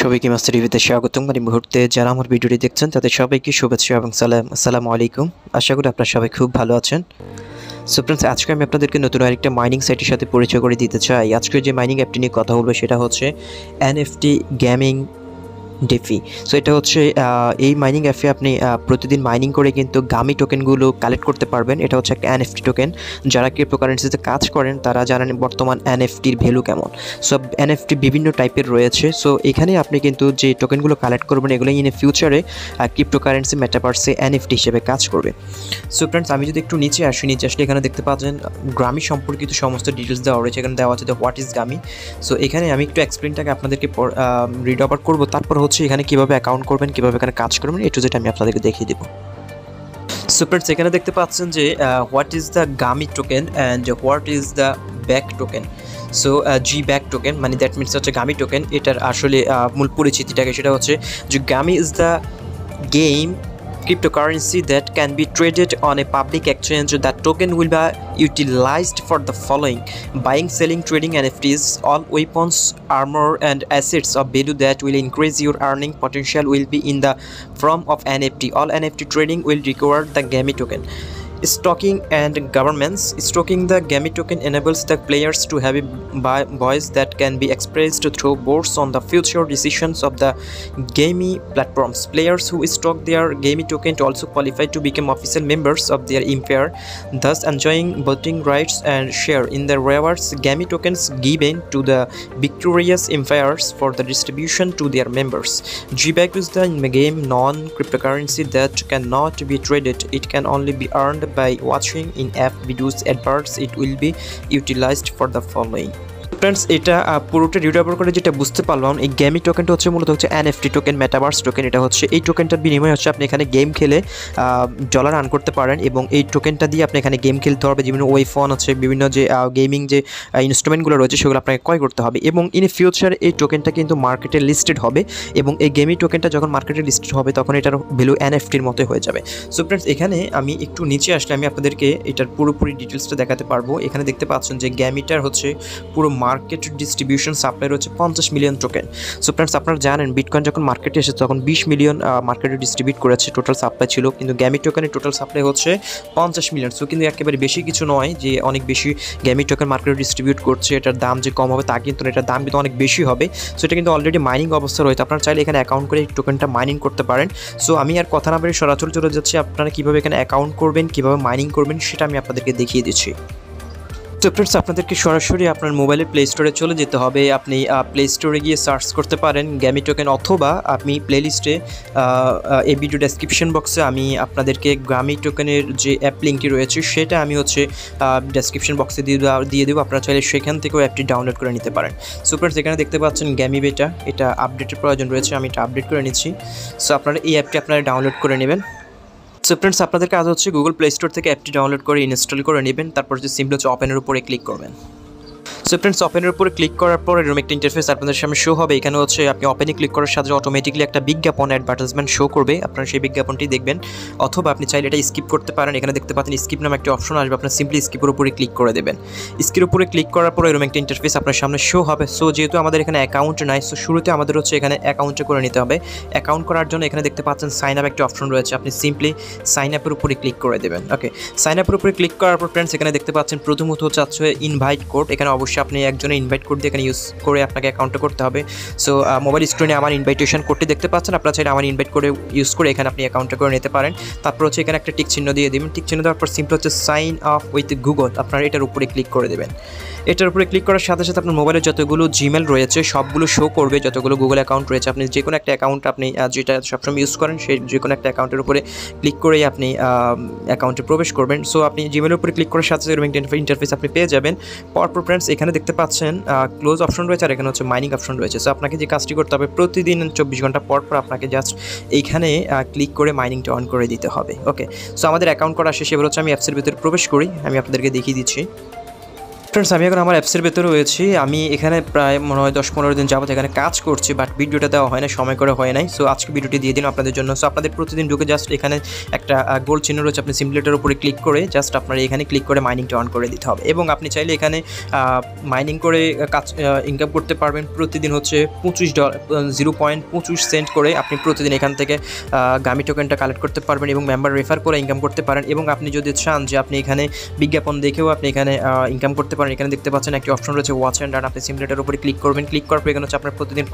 সবাইকে মাস্টার টিভিতে স্বাগতম। এই মুহূর্তে যারা আমার ভিডিওটি দেখছেন তাদের সবাইকে শুভেচ্ছা এবং সালাম। আসসালামু আলাইকুম। আশা করি আপনারা সবাই খুব ভালো আছেন। সো ফ্রেন্ডস, আজকে আমি আপনাদেরকে নতুন আরেকটা মাইনিং সাইটের সাথে পরিচয় করে দিতে চাই। আজকে যে মাইনিং অ্যাপটি নিয়ে কথা বলবো সেটা হচ্ছে এনএফটি গেমিং ডেফি। সো এটা হচ্ছে এই মাইনিং অ্যাপে আপনি প্রতিদিন মাইনিং করে কিন্তু গামি টোকেনগুলো কালেক্ট করতে পারবেন। এটা হচ্ছে একটা এনএফটি টোকেন। যারা ক্রিপ্টোকারেন্সিতে কাজ করেন তারা জানেন বর্তমান এনএফটির ভ্যালু কেমন। সো এনএফটি বিভিন্ন টাইপের রয়েছে। সো এখানে আপনি কিন্তু যে টোকেনগুলো কালেক্ট করবেন এগুলো ইন ফিউচারে ক্রিপ্টোকারেন্সি মেটাভার্সে এনএফটি হিসেবে কাজ করবে। সো ফ্রেন্ডস, আমি যদি একটু নিচে আসলে এখানে দেখতে পাচ্ছেন গামি সম্পর্কিত সমস্ত ডিটেলস দেওয়া রয়েছে। এখানে দেওয়া আছে হোয়াট ইজ গামি। সো এখানে আমি একটু এক্সপ্লেনটাকে আপনাদেরকে রিড ওভার করবো। তারপর হচ্ছে এখানে কিভাবে অ্যাকাউন্ট করবেন, কিভাবে এখানে কাজ করবেন, এটু যেটা আমি আপনাদেরকে দেখিয়ে দেবো। সো ফ্রেন্ডস, এখানে দেখতে পাচ্ছেন যে what is the gummy token and what is the back token. So G back token মানে দ্যাট মিনস হচ্ছে গামি টোকেন। এটার আসলে মূল পরিচিতিটাকে সেটা হচ্ছে যে gummy is the game cryptocurrency that can be traded on a public exchange. That token will be utilized for the following: buying, selling, trading NFTs, all weapons, armor and assets of value that will increase your earning potential will be in the form of NFT. All NFT trading will require the Gami token. Stocking and governments. Stocking the Gami token enables the players to have a voice that can be expressed through votes on the future decisions of the Gami platforms. Players who stock their Gami token to also qualify to become official members of their empire, thus enjoying voting rights and share in the rewards Gami tokens given to the victorious empires for the distribution to their members. GBAC is the game non-cryptocurrency that cannot be traded. It can only be earned by watching in-app videos adverts. It will be utilized for the following. Friends, এটা পুরোটা read over করে যেটা বুঝতে পারলাম, এই গেমি টোকেনটা হচ্ছে মূলত হচ্ছে এনএফটি টোকেন, মেটাভার্স টোকেন। এটা হচ্ছে এই টোকেনটার বিনিময়ে হচ্ছে আপনি এখানে গেম খেলে ডলার আর্ন করতে পারেন এবং এই টোকেনটা দিয়ে আপনি এখানে গেম খেলতে হবে। বিভিন্ন ওয়েফোন আছে, বিভিন্ন যে গেমিং যে ইনস্ট্রুমেন্টগুলো রয়েছে সেগুলো আপনাকে ক্রয় করতে হবে এবং ইন ফিউচার এই টোকেনটা কিন্তু মার্কেটে লিস্টেড হবে এবং এই গেমি টোকেনটা যখন মার্কেটে লিস্টেড হবে তখন এটার ভ্যালু এনএফটির মতো হয়ে যাবে। সো ফ্রেন্ডস, এখানে আমি একটু নিচে আসলে আমি আপনাদেরকে এটার পুরোপুরি ডিটেলসটা দেখাতে পারবো। এখানে দেখতে পাচ্ছেন যে গ্যামিটার হচ্ছে পুরো মার্কেট ডিস্ট্রিবিউশন সাপ্লাই রয়েছে 50 মিলিয়ন টোকেন। সো ফ্রেন্ডস, আপনারা জানেন বিটকয়েন যখন মার্কেটে এসেছে তখন 20 মিলিয়ন মার্কেটে ডিস্ট্রিবিউট করেছে, টোটাল সাপ্লাই ছিল, কিন্তু গ্যামি টোকেনের টোটাল সাপ্লাই হচ্ছে 50 মিলিয়ন। সো কিন্তু একেবারে বেশি কিছু নয় যে অনেক বেশি গ্যামি টোকেন মার্কেটে ডিস্ট্রিবিউট করছে, এটার দাম যে কম হবে তা কিন্তু এটার দাম কিন্তু অনেক বেশি হবে। সো এটা কিন্তু অলরেডি মাইনিং অবস্থা রয়েছে। আপনারা চাইলে এখানে অ্যাকাউন্ট করে এই টোকেনটা মাইনিং করতে পারেন। সো আমি আর কথা না বলে সরাসরি চলে যাচ্ছি আপনারা কীভাবে এখানে অ্যাকাউন্ট করবেন, কীভাবে মাইনিং করবেন সেটা আমি আপনাদেরকে দেখিয়ে দিচ্ছি। তো ফ্রেন্ডস, আপনাদেরকে সরাসরি আপনার মোবাইলের প্লে স্টোরে চলে যেতে হবে। আপনি প্লে স্টোরে গিয়ে সার্চ করতে পারেন গ্যামি টোকেন, অথবা আপনি প্লে লিস্টে এই ভিডিও ডেসক্রিপশন বক্সে আমি আপনাদেরকে গ্যামি টোকেনের যে অ্যাপ লিঙ্কটি রয়েছে সেটা আমি হচ্ছে ডেসক্রিপশন বক্সে দিয়ে দেবো। আপনারা চাইলে সেখান থেকেও অ্যাপটি ডাউনলোড করে নিতে পারেন। সো ফ্রেন্ডস, এখানে দেখতে পাচ্ছেন গ্যামি বেটা, এটা আপডেটের প্রয়োজন রয়েছে, আমি এটা আপডেট করে নিচ্ছি। সো আপনারা এই অ্যাপটি আপনারা ডাউনলোড করে নেবেন। সো ফ্রেন্ডস, আপনাদের কাজ হচ্ছে গুগল প্লে স্টোর থেকে অ্যাপটি ডাউনলোড করে ইনস্টল করে নেবেন। তারপর হচ্ছে সিম্পলি হচ্ছে ওপেনের উপরে ক্লিক করবেন। সো ফ্রেন্ডস, ওপেনের উপরে ক্লিক করার পর এরকম একটা ইন্টারফেস আপনাদের সামনে শো হবে। এখানে হচ্ছে আপনি ওপেনে ক্লিক করার সাথে অটোমেটিকলি একটা বিজ্ঞাপন অ্যাডভার্টাইজমেন্ট শো করবে, আপনারা সেই বিজ্ঞাপনটি দেখবেন, অথবা আপনি চাইলে এটা স্কিপ করতে পারেন। এখানে দেখতে পাচ্ছেন স্কিপ নামে একটা অপশন আসবে, আপনার সিম্পলি স্কিপের উপরে ক্লিক করে দেবেন। স্কিপের উপরে ক্লিক করার পর এরকম একটা ইন্টারফেস আপনার সামনে শো হবে। সো যেহেতু আমাদের এখানে অ্যাকাউন্ট নাই, সো শুরুতে আমাদের হচ্ছে এখানে অ্যাকাউন্টে করে নিতে হবে। অ্যাকাউন্ট করার জন্য এখানে দেখতে পাচ্ছেন সাইন আপ একটা অপশন রয়েছে, আপনি সিম্পলি সাইন আপের উপরে ক্লিক করে দেবেন। ওকে, সাইন আপের উপরে ক্লিক করার পর ফ্রেন্ডস, এখানে দেখতে পাচ্ছেন প্রথমত হচ্ছে ইনভাইট কোড। এখানে অবশ্যই আপনি একজনের ইনভাইট কোড দিয়ে এখানে ইউজ করে আপনাকে অ্যাকাউন্টটা করতে হবে। সো মোবাইল স্ক্রিনে আমার ইনভাইটেশন কোডটি দেখতে পাচ্ছেন, আপনারা চাইলে আমার ইনভাইট করে ইউজ করে এখানে আপনি অ্যাকাউন্টটা করে নিতে পারেন। তারপর হচ্ছে এখানে একটা টিক চিহ্ন দিয়ে দেবেন। টিক চিহ্ন দেওয়ার পর সিম্পল হচ্ছে সাইন আপ উইথ গুগল, আপনারা এটার উপরে ক্লিক করে দেবেন। এটার উপরে ক্লিক করার সাথে সাথে আপনার মোবাইলে যতগুলো জিমেল রয়েছে সবগুলো শো করবে, যতগুলো গুগল অ্যাকাউন্ট রয়েছে। আপনি যে কোনো একটা অ্যাকাউন্ট আপনি যেটা সবসময় ইউজ করেন সেই যে কোনো একটা অ্যাকাউন্টের উপরে ক্লিক করেই আপনি অ্যাকাউন্টে প্রবেশ করবেন। সো আপনি জিমেলের উপরে ক্লিক করার সাথে সাথে এরকম ইন্টারফেস আপনি পেয়ে যাবেন। পরপর ফ্রেন্ডস, এখানে দেখতে পাচ্ছেন ক্লোজ অপশন রয়েছে আর এখানে হচ্ছে মাইনিং অপশন রয়েছে। সো আপনাকে যে কাজটি করতে হবে, প্রতিদিন 24 ঘন্টা পর পর আপনাকে জাস্ট এইখানে ক্লিক করে মাইনিংটা অন করে দিতে হবে। ওকে, সো আমাদের অ্যাকাউন্ট করা শেষে এবার হচ্ছে আমি অ্যাপসের ভিতরে প্রবেশ করি, আমি আপনাদেরকে দেখিয়ে দিচ্ছি। ফ্রেন্ডস আমি এখন আমার অ্যাপসের ভেতরে রয়েছি। আমি এখানে প্রায় মনে হয় 10-15 দিন যাবত এখানে কাজ করছি, বাট ভিডিওটা দেওয়া হয় না, সময় করে হয় নাই। সো আজকে ভিডিওটি দিয়ে দিন আপনাদের জন্য। সো আপনাদের প্রতিদিন ঢুকে জাস্ট এখানে একটা গোল চিহ্ন রয়েছে, আপনি সিমুলেটরের উপরে ক্লিক করে জাস্ট আপনার এখানে ক্লিক করে মাইনিংটা অন করে দিতে হবে। এবং আপনি চাইলে এখানে মাইনিং করে কাজ ইনকাম করতে পারবেন। প্রতিদিন হচ্ছে $0.25 করে আপনি প্রতিদিন এখান থেকে গামি টোকেনটা কালেক্ট করতে পারবেন এবং মেম্বার রেফার করে ইনকাম করতে পারেন। এবং আপনি যদি চান যে আপনি এখানে বিজ্ঞাপন দেখেও আপনি এখানে ইনকাম করতে পারেন, এখানে দেখতে পাচ্ছেন একটি অপশন রয়েছে ওয়াচ অ্যান্ড আর্ন। আপনি সিমুলেটরের উপরে ক্লিক করবেন, ক্লিক করার পর এখানে হচ্ছে আপনার প্রতিদিন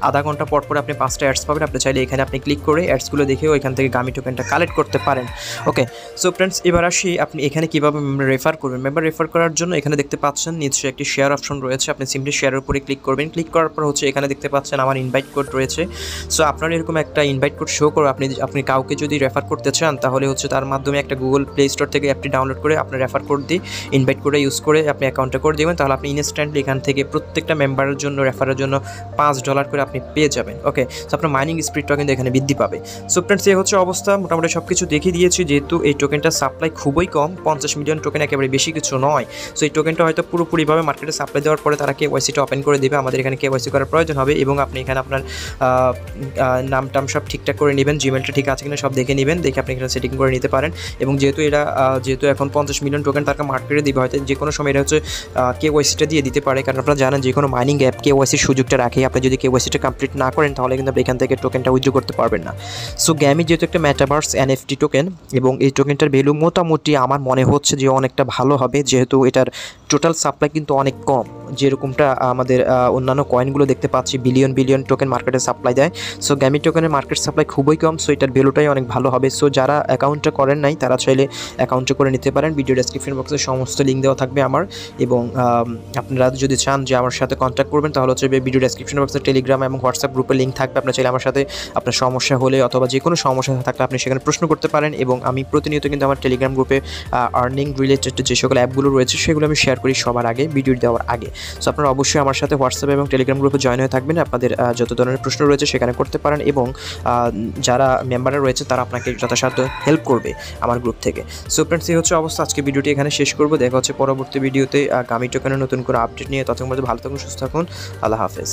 আধা ঘন্টা পর আপনি 5টা অ্যাডস পাবেন। আপনি চাইলে এখানে আপনি ক্লিক করে অ্যাডসগুলো দেখেও এখান থেকে গামি টোকেনটা কালেক্ট করতে পারেন। ওকে, সো ফ্রেন্ডস এবার আসি আপনি এখানে কীভাবে রেফার করবেন। মেম্বার রেফার করার জন্য এখানে দেখতে পাচ্ছেন নিচে একটি শেয়ার অপশন রয়েছে, আপনি সিম্পলি শেয়ারের উপরে ক্লিক করবেন। ক্লিক করার পর হচ্ছে এখানে দেখতে পাচ্ছেন আমার ইনভাইট কোড রয়েছে। সো আপনার এরকম একটা ইনভাইট কোড শো করো। আপনি কাউকে যদি রেফার করতে চান তাহলে হচ্ছে তার মাধ্যমে একটা গুগল প্লে স্টোর থেকে অ্যাপটি ডাউনলোড করে আপনার রেফার কোড দিয়ে ইনভাইট কোডে ইউজ করে আপনি অ্যাকাউন্টটা করে দেবেন, তাহলে আপনি ইনস্ট্যান্টলি এখান থেকে প্রত্যেকটা মেম্বারের জন্য রেফারের জন্য $5 করে আপনি পেয়ে যাবেন। ওকে, সো আপনার মাইনিং স্পিডটা কিন্তু এখানে বৃদ্ধি পাবে। সো ফ্রেন্ডস এই হচ্ছে অবস্থা, মোটামুটি সব কিছু দেখিয়ে দিয়েছি। যেহেতু এই টোকেনটার সাপ্লাই খুবই কম, 50 মিলিয়ন টোকেন একেবারে বেশি কিছু নয়। সো এই টোকেনটা হয়তো পুরোপুরিভাবে মার্কেটে সাপ্লাই দেওয়ার পরে তারা কেওয়াইসিটা ওপেন করে দেবে। আমাদের এখানে কেওয়াইসি করার প্রয়োজন হবে এবং আপনি এখানে আপনার নাম টাম সব ঠিকঠাক করে নেবেন, জিমেলটা ঠিক আছে কিনা সব দেখে নেবেন, দেখে আপনি এখানে সেটিং করে নিতে পারেন। এবং যেহেতু এখন 50 মিলিয়ন টোকেন তারা মার্কেটে দিবে, হয়তো যে কোনো সময় এটা হচ্ছে কেওয়াইসিটা দিয়ে দিতে পারে। কারণ আপনারা জানেন যে কোনো মাইনিং অ্যাপ কেওয়াইসির সুযোগটা রাখে। আপনি যদি কেওয়াইসিটা কমপ্লিট না করেন তাহলে কিন্তু আপনি এখান থেকে টোকেনটা উইথড্র করতে পারবেন না। সো গ্যামি যেহেতু একটা মেটাভার্স NFT টোকেন এবং এই টোকেনটার ভ্যালু মোটামুটি আমার মনে হচ্ছে যে অনেকটা ভালো হবে, যেহেতু এটার টোটাল সাপ্লাই কিন্তু অনেক কম। যেরকমটা আমাদের অন্যান্য কয়েনগুলো দেখতে পাচ্ছি বিলিয়ন টোকেন মার্কেটে সাপ্লাই দেয়। সো গ্যামি টোকেনের মার্কেট সাপ্লাই খুবই কম, সো এটার ভ্যালুটাই অনেক ভালো হবে। সো যারা অ্যাকাউন্টটা করেন নাই তারা চাইলে অ্যাকাউন্টটা করে নিতে পারেন। ভিডিও ডেসক্রিপশন বক্সে সমস্ত লিঙ্ক দেওয়া থাকবে আমার। এবং আপনারা যদি চান যে আমার সাথে কন্ট্যাক্ট করবেন তাহলে হচ্ছে ভিডিও ডেসক্রিপশন বক্সে টেলিগ্রাম এবং হোয়াটসঅ্যাপ গ্রুপের লিঙ্ক থাকবে। আপনারা চাইলে আমার সাথে আপনার সমস্যা হলে অথবা যে কোনো সমস্যা থাকলে আপনি সেখানে প্রশ্ন করতে পারেন। এবং আমি প্রতিনিয়ত কিন্তু আমার টেলিগ্রাম গ্রুপে আর্নিং রিলেটেড যে সকল অ্যাপগুলো রয়েছে সেগুলো আমি শেয়ার করি সবার আগে, ভিডিও দেওয়ার আগে। সো আপনারা অবশ্যই আমার সাথে হোয়াটসঅ্যাপ এবং টেলিগ্রাম গ্রুপে জয়েন হয়ে থাকবেন। আপনাদের যত ধরনের প্রশ্ন রয়েছে সেখানে করতে পারেন এবং যারা মেম্বাররা রয়েছে তারা আপনাকে যথাসাধ্য হেল্প করবে আমার গ্রুপ থেকে। সো ফ্রেন্ডস এই হচ্ছে অবস্থা, আজকে ভিডিওটি এখানে শেষ করব। দেখা হচ্ছে পরবর্তী ভিডিওতে গামি টোকেনের নতুন করে আপডেট নিয়ে। ততক্ষণ পর্যন্ত ভালো থাকুন, সুস্থ থাকুন, আল্লাহ হাফেজ।